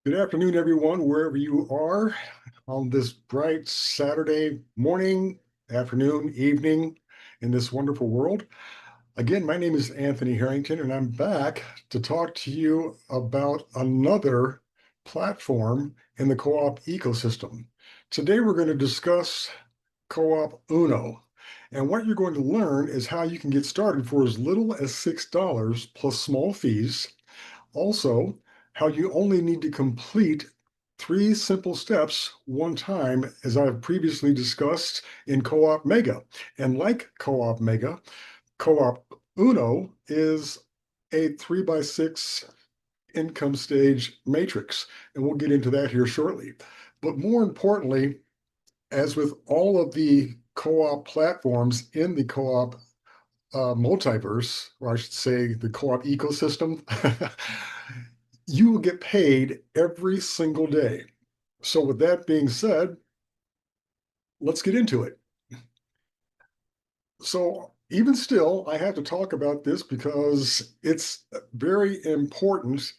Good afternoon, everyone, wherever you are on this bright Saturday morning, afternoon, evening in this wonderful world. Again, my name is Anthony Harrington, and I'm back to talk to you about another platform in the co-op ecosystem. Today, we're going to discuss co-op Uno. And what you're going to learn is how you can get started for as little as $6 plus small fees. Also, how you only need to complete 3 simple steps one time, as I've previously discussed in Co-op Mega. And like Co-op Mega, Co-op Uno is a 3x6 income stage matrix. And we'll get into that here shortly. But more importantly, as with all of the co-op platforms in the co-op multiverse, or I should say the co-op ecosystem, you will get paid every single day. So with that being said, let's get into it. So even still, I have to talk about this because it's very important.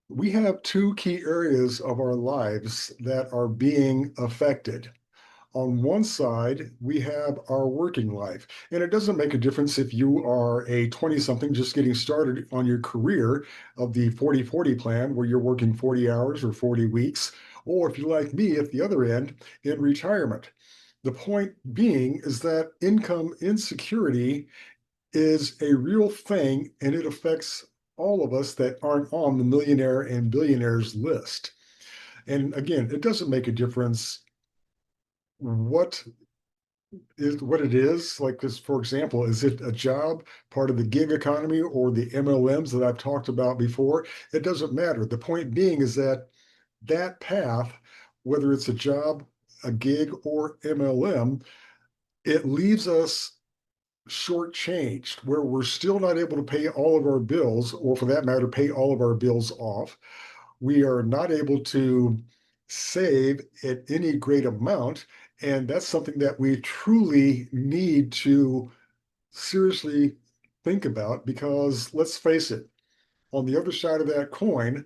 We have two key areas of our lives that are being affected. On one side, we have our working life. And it doesn't make a difference if you are a 20 something just getting started on your career of the 40/40 plan, where you're working 40 hours or 40 weeks, or if you're like me at the other end in retirement. The point being is that income insecurity is a real thing, and it affects all of us that aren't on the millionaire and billionaires list. And again, it doesn't make a difference what what it is. Like this, for example, is it a job, part of the gig economy, or the MLMs that I've talked about before? It doesn't matter. The point being is that that path, whether it's a job, a gig, or MLM, it leaves us shortchanged, where we're still not able to pay all of our bills, or for that matter, pay all of our bills off. We are not able to save at any great amount. And that's something that we truly need to seriously think about, because let's face it, on the other side of that coin,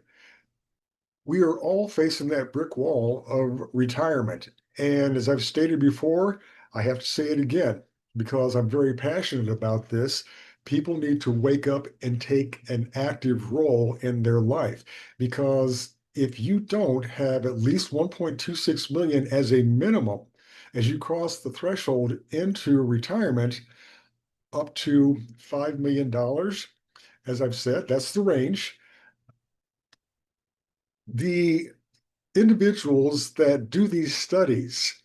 we are all facing that brick wall of retirement. And as I've stated before, I have to say it again because I'm very passionate about this. People need to wake up and take an active role in their life, because if you don't have at least 1.26 million as a minimum as you cross the threshold into retirement, up to $5 million, as I've said, that's the range. The individuals that do these studies,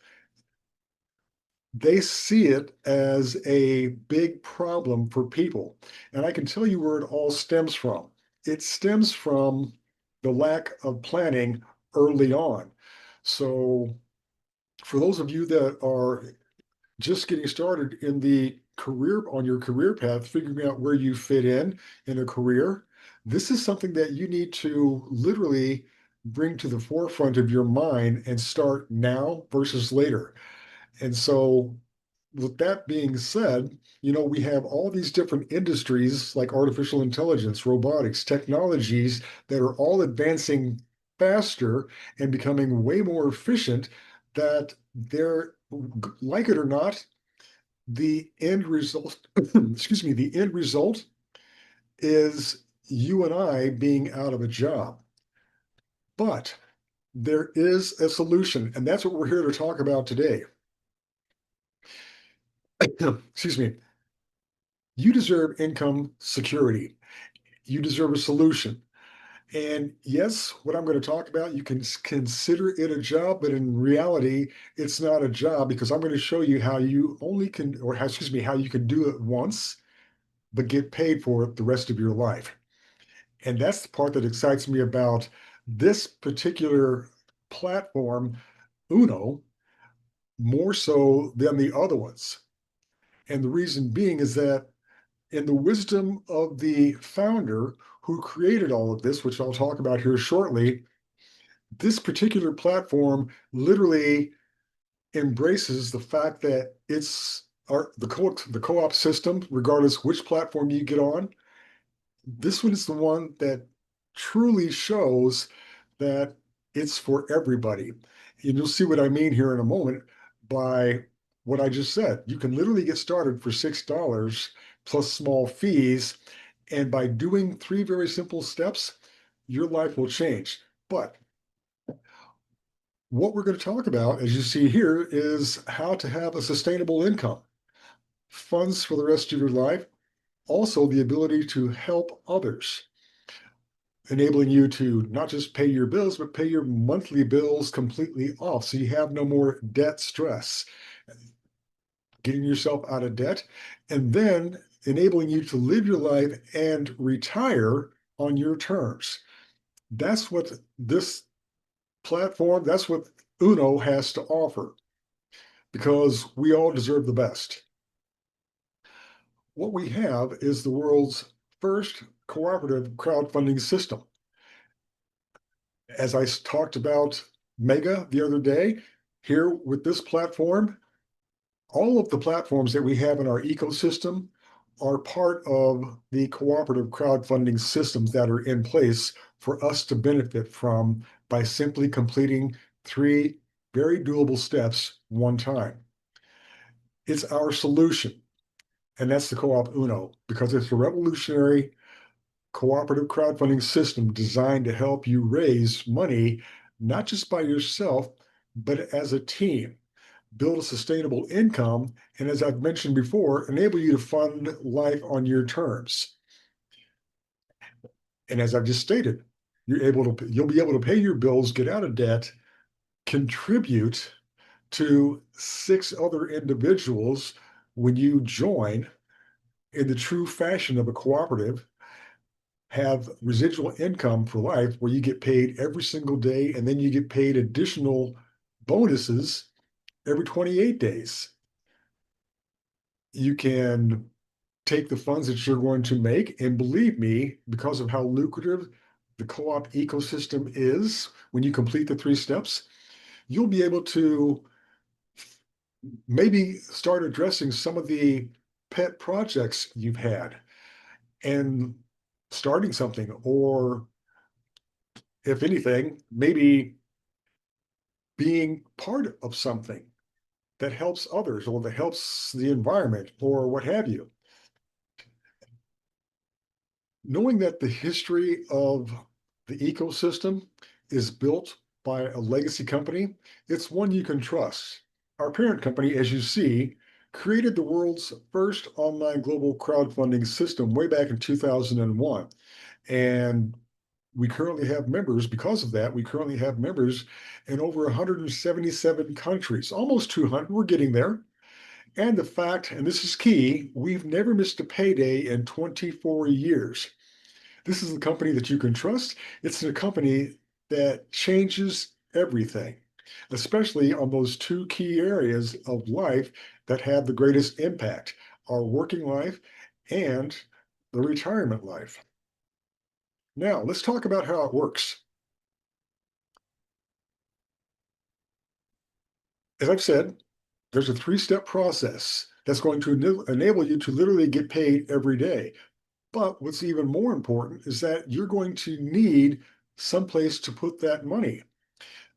they see it as a big problem for people. And I can tell you where it all stems from. It stems from the lack of planning early on. So, for those of you that are just getting started in the career, on your career path, figuring out where you fit in a career, this is something that you need to literally bring to the forefront of your mind and start now versus later. And so, with that being said, we have all these different industries like artificial intelligence, robotics, technologies that are all advancing faster and becoming way more efficient, that they're, like it or not, the end result, excuse me, the end result is you and I being out of a job. But there is a solution, and that's what we're here to talk about today. Excuse me. You deserve income security. You deserve a solution. And yes, what I'm going to talk about, you can consider it a job, but in reality, it's not a job, because I'm going to show you how you only can, or how, excuse me, how you can do it once, but get paid for it the rest of your life. And that's the part that excites me about this particular platform, Uno, more so than the other ones. And the reason being is that, in the wisdom of the founder who created all of this, which I'll talk about here shortly, this particular platform literally embraces the fact that the co-op system, regardless which platform you get on. This one is the one that truly shows that it's for everybody. And you'll see what I mean here in a moment by what I just said. You can literally get started for $6 plus small fees. And by doing three very simple steps, your life will change. But what we're going to talk about, as you see here, is how to have a sustainable income, funds for the rest of your life, also the ability to help others, enabling you to not just pay your bills, but pay your monthly bills completely off. So you have no more debt stress, getting yourself out of debt, and then enabling you to live your life and retire on your terms. That's what this platform, that's what UNO has to offer because we all deserve the best. What we have is the world's first cooperative crowdfunding system. As I talked about Mega the other day, here with this platform, all of the platforms that we have in our ecosystem are part of the cooperative crowdfunding systems that are in place for us to benefit from by simply completing three very doable steps one time. It's our solution, and that's the Co-op UNO, because it's a revolutionary cooperative crowdfunding system designed to help you raise money, not just by yourself, but as a team, build a sustainable income, and as I've mentioned before, enable you to fund life on your terms. And as I've just stated, you'll be able to pay your bills, get out of debt, contribute to six other individuals when you join in the true fashion of a cooperative, have residual income for life where you get paid every single day and then you get paid additional bonuses every 28 days. You can take the funds that you're going to make, and believe me, because of how lucrative the co-op ecosystem is, when you complete the three steps, you'll be able to maybe start addressing some of the pet projects you've had and starting something, or if anything, maybe being part of something that helps others or that helps the environment or what have you. Knowing that the history of the ecosystem is built by a legacy company, it's one you can trust. Our parent company, as you see, created the world's first online global crowdfunding system way back in 2001. And we currently have members, because of that, we currently have members in over 177 countries, almost 200. We're getting there. And the fact, and this is key, we've never missed a payday in 24 years. This is a company that you can trust. It's a company that changes everything, especially on those two key areas of life that have the greatest impact, our working life and the retirement life. Now, let's talk about how it works. As I've said, there's a three-step process that's going to enable you to literally get paid every day. But what's even more important is that you're going to need someplace to put that money.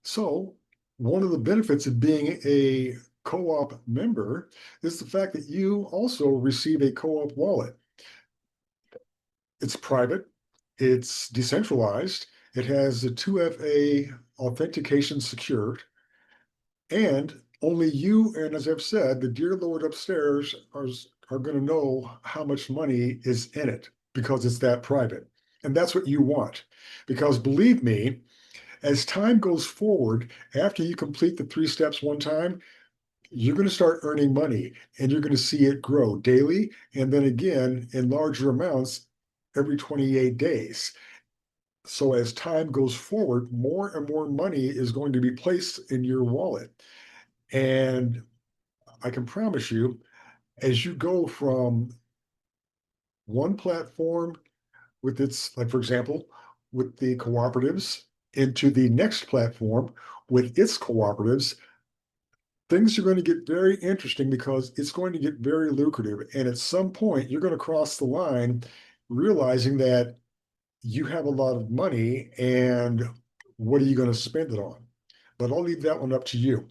So, one of the benefits of being a co-op member is the fact that you also receive a co-op wallet. It's private, it's decentralized, it has the 2FA authentication secured, and only you, and as I've said, the dear Lord upstairs are going to know how much money is in it because it's that private. And that's what you want. Because believe me, as time goes forward, after you complete the three steps one time, you're going to start earning money and you're going to see it grow daily and then again in larger amounts every 28 days. So as time goes forward, more and more money is going to be placed in your wallet. And I can promise you, as you go from one platform with its, like for example, with the cooperatives into the next platform with its cooperatives, things are going to get very interesting because it's going to get very lucrative. And at some point, you're going to cross the line realizing that you have a lot of money and What are you going to spend it on? But I'll leave that one up to you.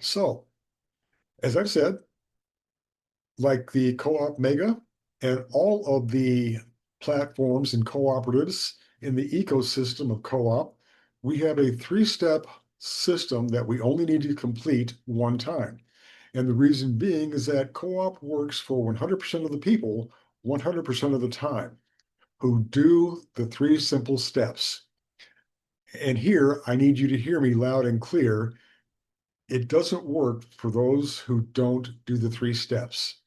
So, as I've said, like the Co-op Mega and all of the platforms and cooperatives in the ecosystem of co-op, we have a three-step system that we only need to complete one time. And the reason being is that co-op works for 100% of the people 100% of the time who do the three simple steps. And here, I need you to hear me loud and clear. It doesn't work for those who don't do the three steps.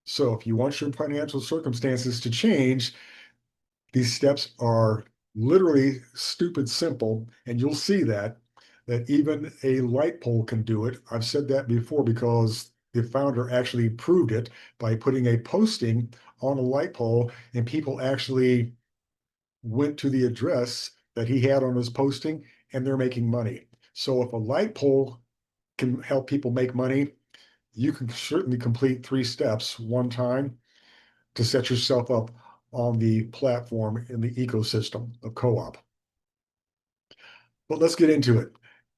So if you want your financial circumstances to change, these steps are literally stupid simple, and you'll see that even a light pole can do it. I've said that before because the founder actually proved it by putting a posting on a light pole, and people actually went to the address that he had on his posting, and they're making money. So if a light pole can help people make money, you can certainly complete three steps one time to set yourself up on the platform in the ecosystem of co-op. But let's get into it.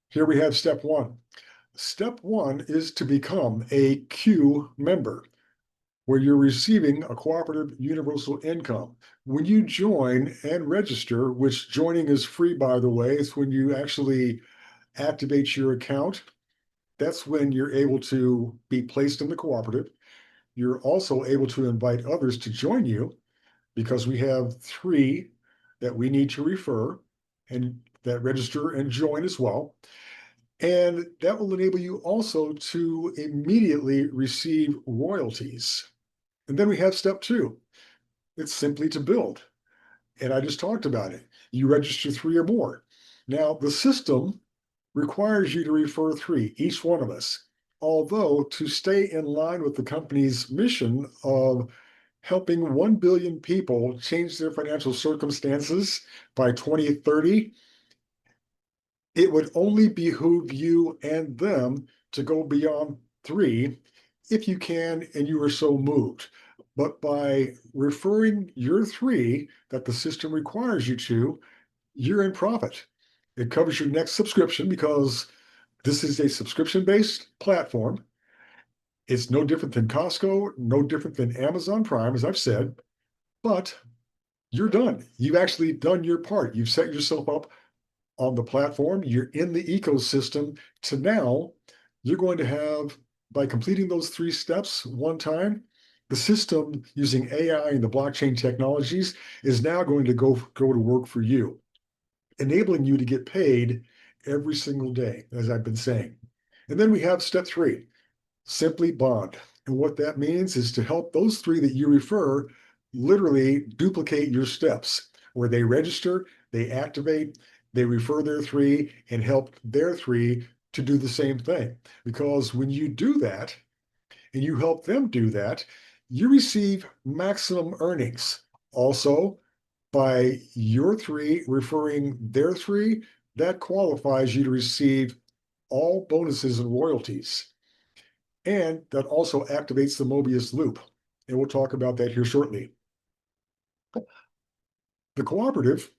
Here we have step one. Step one is to become a Q member, where you're receiving a cooperative universal income. When you join and register, which joining is free, by the way, it's when you actually activate your account. That's when you're able to be placed in the cooperative. You're also able to invite others to join you because we have three that we need to refer and that register and join as well. And that will enable you also to immediately receive royalties. And then we have step two. It's simply to build. And I just talked about it. You register three or more. Now, the system requires you to refer three, each one of us. Although, to stay in line with the company's mission of helping 1 billion people change their financial circumstances by 2030, it would only behoove you and them to go beyond three if you can and you are so moved. But by referring your three that the system requires you to, you're in profit. It covers your next subscription because this is a subscription-based platform. It's no different than Costco, no different than Amazon Prime, as I've said, but you're done. You've actually done your part. You've set yourself up on the platform. You're in the ecosystem. To now, you're going to have, by completing those three steps one time, the system using AI and the blockchain technologies is now going to go to work for you, enabling you to get paid every single day, as I've been saying. And then we have step three, simply bond. And what that means is to help those three that you refer literally duplicate your steps, where they register, they activate, they refer their three, and help their three to do the same thing. Because when you do that and you help them do that, you receive maximum earnings. Also, by your three referring their three, that qualifies you to receive all bonuses and royalties. And that also activates the Mobius loop. And we'll talk about that here shortly. The cooperative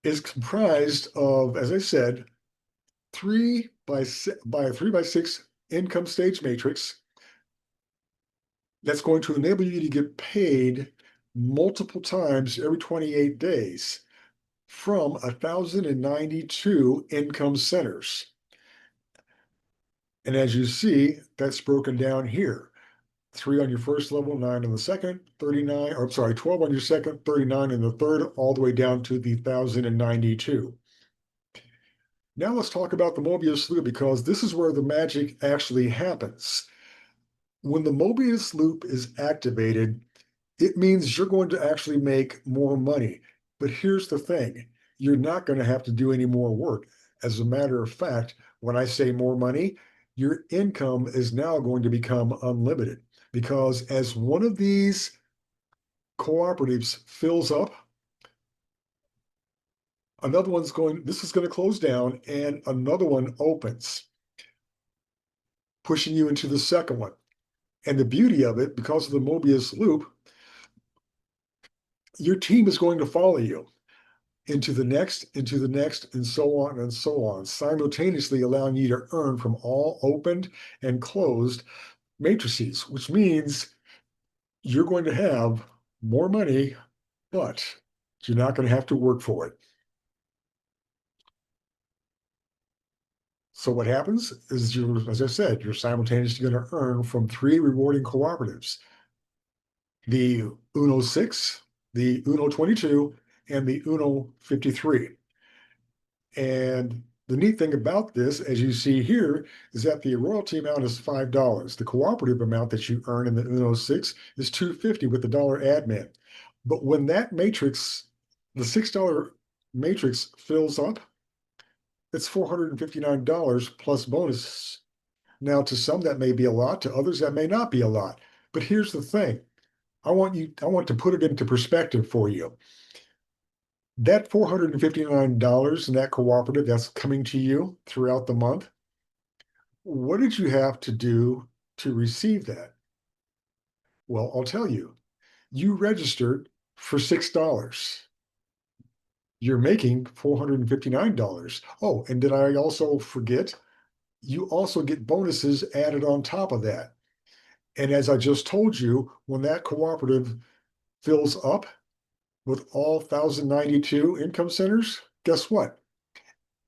is comprised of, as I said, by a 3x6 income stage matrix that's going to enable you to get paid multiple times every 28 days from 1,092 income centers. And as you see, that's broken down here. 3 on your first level, 9 on the second, 39, or I'm sorry, 12 on your second, 39 in the third, all the way down to the 1,092. Now let's talk about the Mobius loop because this is where the magic actually happens. When the Mobius loop is activated, it means you're going to actually make more money. But here's the thing, you're not going to have to do any more work. As a matter of fact, when I say more money, your income is now going to become unlimited because as one of these cooperatives fills up, this is going to close down and another one opens, pushing you into the second one. And the beauty of it, because of the Mobius loop, your team is going to follow you. into the next, and so on, simultaneously allowing you to earn from all opened and closed matrices, which means you're going to have more money, but you're not going to have to work for it. So what happens is as I said, you're simultaneously going to earn from three rewarding cooperatives: the UNO 6, the UNO 22, and the UNO 53. And the neat thing about this, as you see here, is that the royalty amount is $5. The cooperative amount that you earn in the UNO 6 is $2.50 with the dollar admin. But when that matrix, the $6 matrix fills up, it's $459 plus bonuses. Now, to some that may be a lot, to others that may not be a lot. But here's the thing. I want to put it into perspective for you. That $459 in that cooperative that's coming to you throughout the month, what did you have to do to receive that? Well, I'll tell you. You registered for $6. You're making $459. Oh, and did I also forget? You also get bonuses added on top of that. And as I just told you, when that cooperative fills up with all 1,092 income centers, guess what?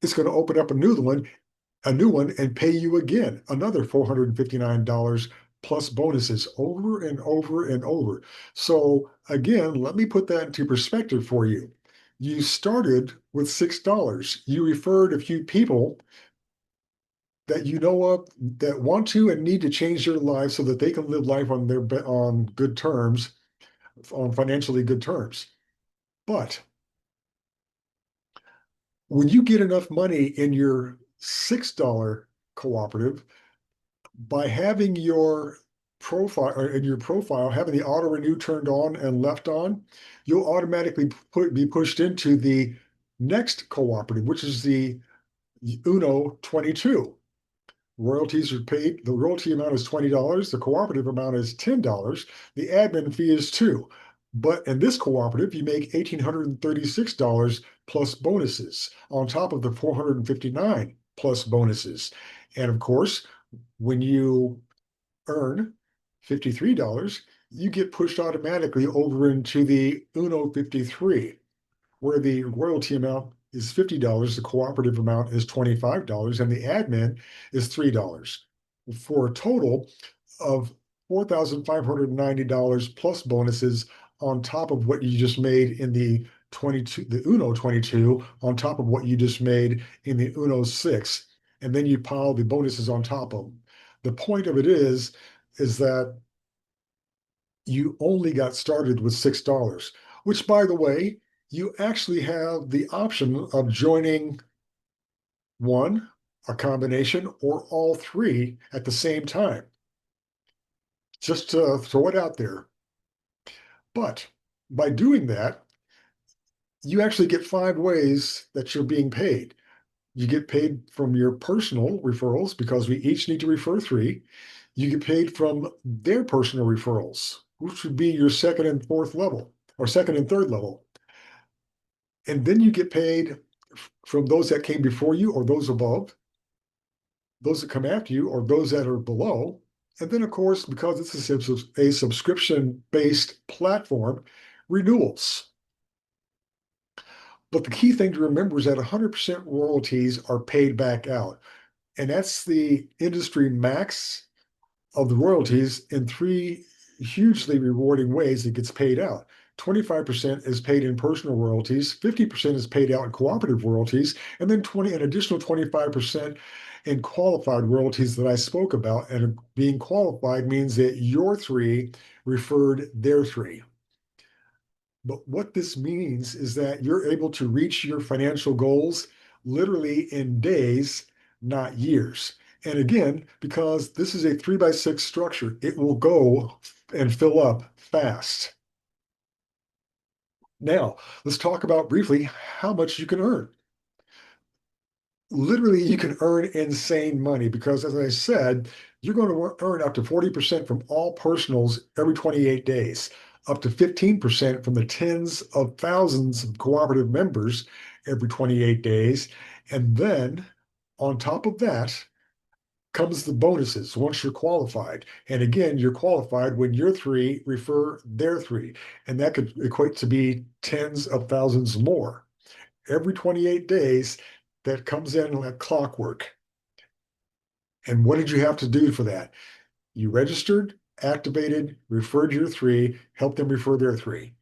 It's going to open up a new one and pay you again another $459 plus bonuses over and over and over. So again, let me put that into perspective for you. You started with $6. You referred a few people that you know of that want to and need to change their lives so that they can live life on good terms, on financially good terms. But when you get enough money in your $6 cooperative, by having your profile or in your profile, having the auto renew turned on and left on, you'll automatically be pushed into the next cooperative, which is the UNO 22. Royalties are paid. The royalty amount is $20. The cooperative amount is $10. The admin fee is $2. But in this cooperative, you make $1,836 plus bonuses on top of the $459 plus bonuses. And of course, when you earn $53, you get pushed automatically over into the UNO 53, where the royalty amount is $50, the cooperative amount is $25, and the admin is $3, for a total of $4,590 plus bonuses on top of what you just made in the UNO 22, on top of what you just made in the UNO 6, and then you pile the bonuses on top of them. The point of it is that you only got started with $6, which, by the way, you actually have the option of joining one, a combination, or all three at the same time. Just to throw it out there. But by doing that, you actually get 5 ways that you're being paid. You get paid from your personal referrals because we each need to refer 3. You get paid from their personal referrals, which would be your second and fourth level, or second and third level. And then you get paid from those that came before you or those above, those that come after you or those that are below. And then, of course, because this is a subscription-based platform, renewals. But the key thing to remember is that 100% royalties are paid back out. And that's the industry max of the royalties in 3 hugely rewarding ways it gets paid out. 25% is paid in personal royalties, 50% is paid out in cooperative royalties, and then an additional 25% in qualified royalties that I spoke about. And being qualified means that your 3 referred their 3. But what this means is that you're able to reach your financial goals literally in days, not years. And again, because this is a 3x6 structure, it will go and fill up fast. Now, let's talk about briefly how much you can earn. Literally, you can earn insane money because, as I said, you're going to earn up to 40% from all personals every 28 days. up to 15% from the tens of thousands of cooperative members every 28 days. And then on top of that comes the bonuses once you're qualified. And again, you're qualified when your three refer their three. And that could equate to be tens of thousands more. Every 28 days, that comes in like clockwork. And what did you have to do for that? You registered, activated, referred your three, helped them refer their three.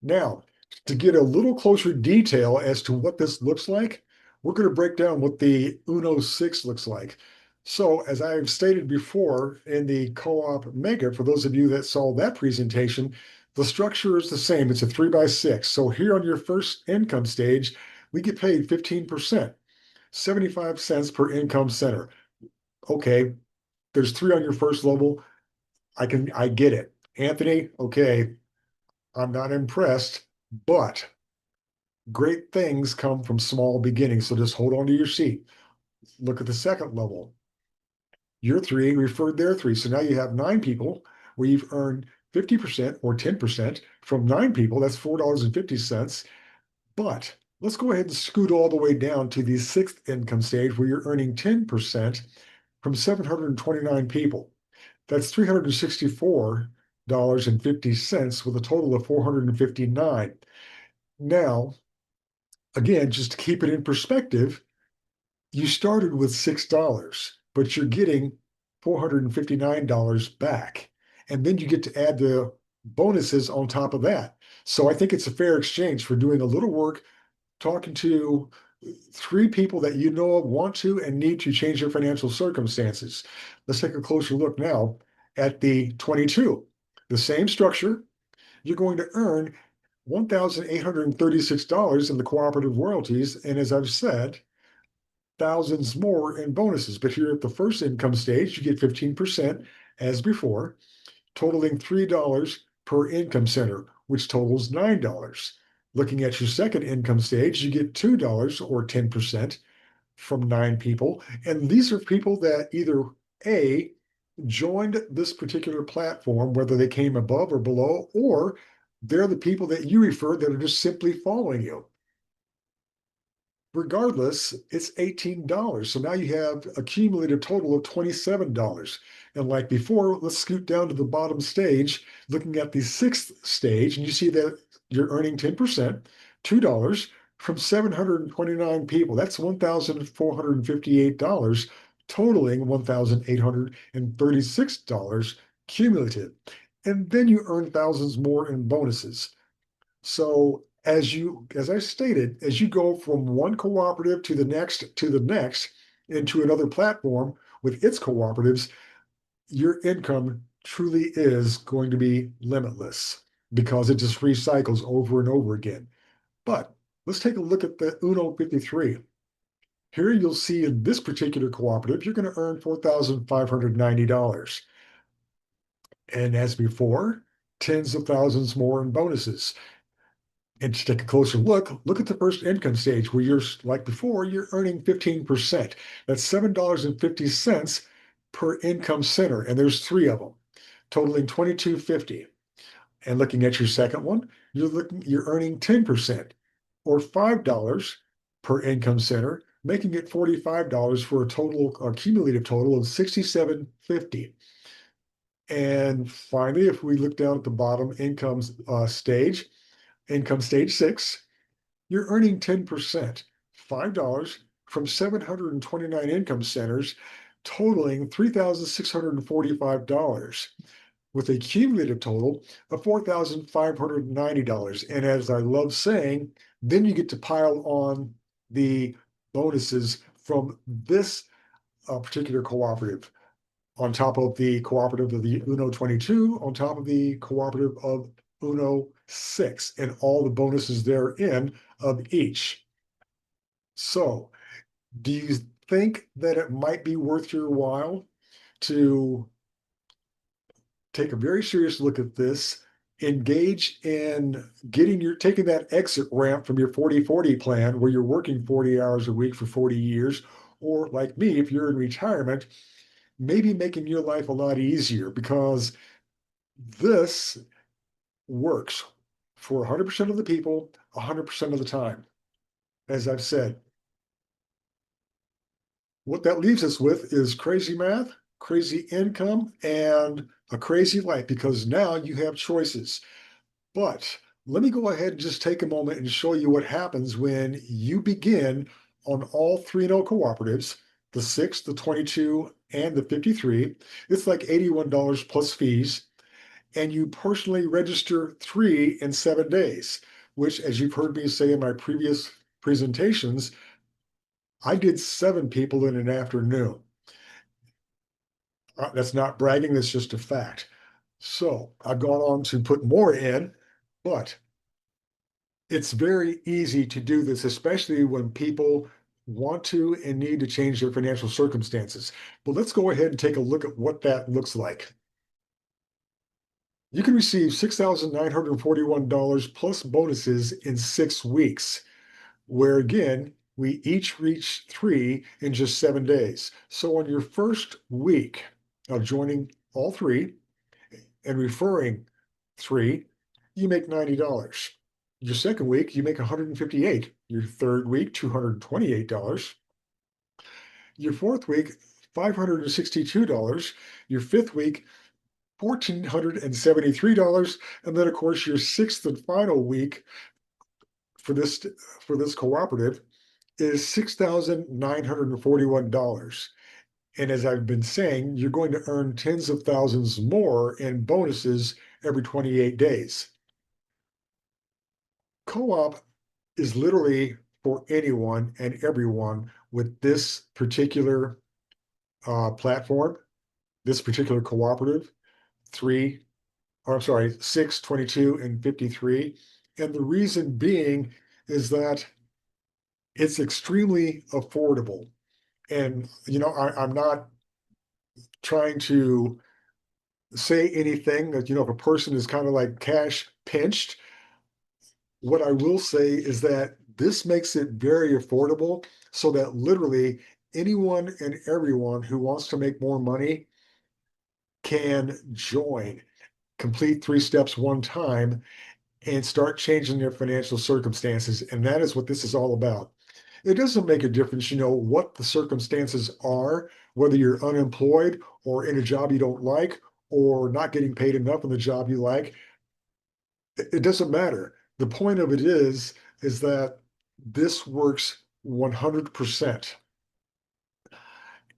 Now, to get a little closer detail as to what this looks like, we're going to break down what the UNO 6 looks like. So, as I've stated before in the co-op mega, for those of you that saw that presentation, the structure is the same. It's a 3x6. So here on your first income stage, we get paid 15%, 75 cents per income center. Okay, there's three on your first level. I get it. Anthony, okay, I'm not impressed, but great things come from small beginnings. So just hold on to your seat. Look at the second level. Your three referred their three. So now you have nine people where you've earned 50% or 10% from nine people. That's $4.50. But let's go ahead and scoot all the way down to the sixth income stage where you're earning 10% from 729 people. That's $364.50 with a total of 459. Now, again, just to keep it in perspective, you started with $6, but you're getting $459 back. And then you get to add the bonuses on top of that. So I think it's a fair exchange for doing a little work, talking to three people that you know want to and need to change their financial circumstances. Let's take a closer look now at the 22. The same structure, you're going to earn $1,836 in the cooperative royalties. And as I've said, thousands more in bonuses. But here at the first income stage, you get 15% as before, totaling $3 per income center, which totals $9. Looking at your second income stage, you get $2 or 10% from nine people. And these are people that either A, joined this particular platform, whether they came above or below, or they're the people that you refer that are just simply following you. Regardless, it's $18. So now you have a cumulative total of $27. And like before, let's scoot down to the bottom stage, looking at the sixth stage, and you see that you're earning 10%, $2 from 729 people. That's $1,458, totaling $1,836 cumulative. And then you earn thousands more in bonuses. So as I stated, as you go from one cooperative to the next into another platform with its cooperatives, your income truly is going to be limitless because it just recycles over and over again. But let's take a look at the UNO 53. Here you'll see in this particular cooperative, you're going to earn $4,590. And as before, tens of thousands more in bonuses. And to take a closer look at the first income stage where you're like before, you're earning 15%. That's $7.50 per income center. And there's three of them, totaling $22.50. And looking at your second one, you're earning 10% or $5 per income center, making it $45 for a cumulative total of $67.50. And finally, if we look down at the bottom income stage 6, you're earning 10%, $5 from 729 income centers, totaling $3,645 with a cumulative total of $4,590. And as I love saying, then you get to pile on the bonuses from this particular cooperative on top of the cooperative of the UNO 22, on top of the cooperative of UNO 6, and all the bonuses therein of each. So, do you think that it might be worth your while to take a very serious look at this, engage in taking that exit ramp from your 40-40 plan where you're working 40 hours a week for 40 years, or like me, if you're in retirement, maybe making your life a lot easier because This works for 100% of the people, 100% of the time. As I've said, what that leaves us with is crazy math, crazy income, and a crazy life because now you have choices. But let me go ahead and just take a moment and show you what happens when you begin on all three no cooperatives, the 6, the 22, and the 53. It's like $81 plus fees. And you personally register 3 in 7 days, which, as you've heard me say in my previous presentations, I did 7 people in an afternoon. That's not bragging, that's just a fact. So I've gone on to put more in, but it's very easy to do this, especially when people want to and need to change their financial circumstances. But let's go ahead and take a look at what that looks like. You can receive $6,941 plus bonuses in 6 weeks, where again, we each reach 3 in just 7 days. So on your first week of joining all three and referring 3, you make $90. Your second week, you make 158. Your third week, $228. Your fourth week, $562. Your fifth week, $1,473. And then, of course, your sixth and final week for this cooperative is $6,941. And as I've been saying, you're going to earn tens of thousands more in bonuses every 28 days. Co-op is literally for anyone and everyone with this particular platform, this particular cooperative, 6, 22, and 53. And the reason being is that it's extremely affordable. And, I'm not trying to say anything that, if a person is kind of like cash pinched, what I will say is that this makes it very affordable so that literally anyone and everyone who wants to make more money can join, complete 3 steps one time, and start changing their financial circumstances. And that is what this is all about. It doesn't make a difference, what the circumstances are, whether you're unemployed or in a job you don't like or not getting paid enough in the job you like. It doesn't matter. The point of it is that this works 100%.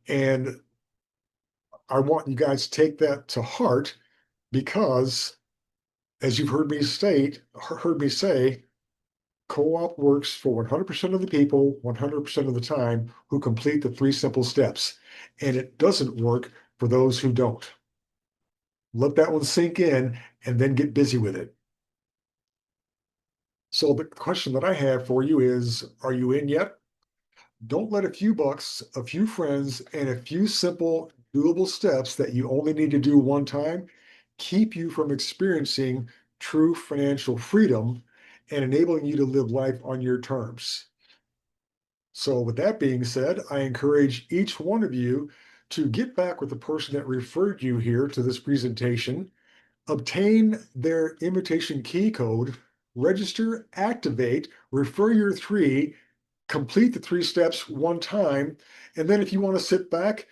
And I want you guys to take that to heart because, as you've heard me say, co-op works for 100% of the people, 100% of the time who complete the 3 simple steps. And it doesn't work for those who don't. Let that one sink in and then get busy with it. So the question that I have for you is, are you in yet? Don't let a few bucks, a few friends, and a few simple, doable steps that you only need to do one time keep you from experiencing true financial freedom and enabling you to live life on your terms. So, with that being said, I encourage each one of you to get back with the person that referred you here to this presentation, obtain their invitation key code, register, activate, refer your 3, complete the 3 steps one time. And then if you want to sit back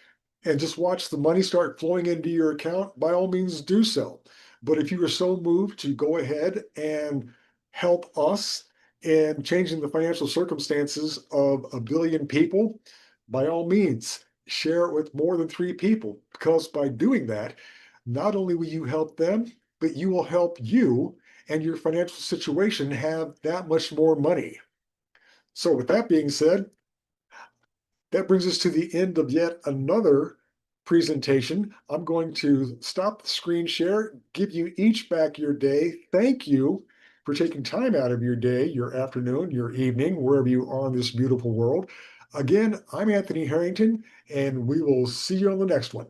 and just watch the money start flowing into your account, by all means do so. But if you are so moved to go ahead and help us in changing the financial circumstances of a billion people, by all means, share it with more than 3 people. Because by doing that, not only will you help them, but you will help you and your financial situation have that much more money. So, with that being said, that brings us to the end of yet another presentation. I'm going to stop the screen share, give you each back your day. Thank you for taking time out of your day, your afternoon, your evening, wherever you are in this beautiful world. Again, I'm Anthony Harrington, and we will see you on the next one.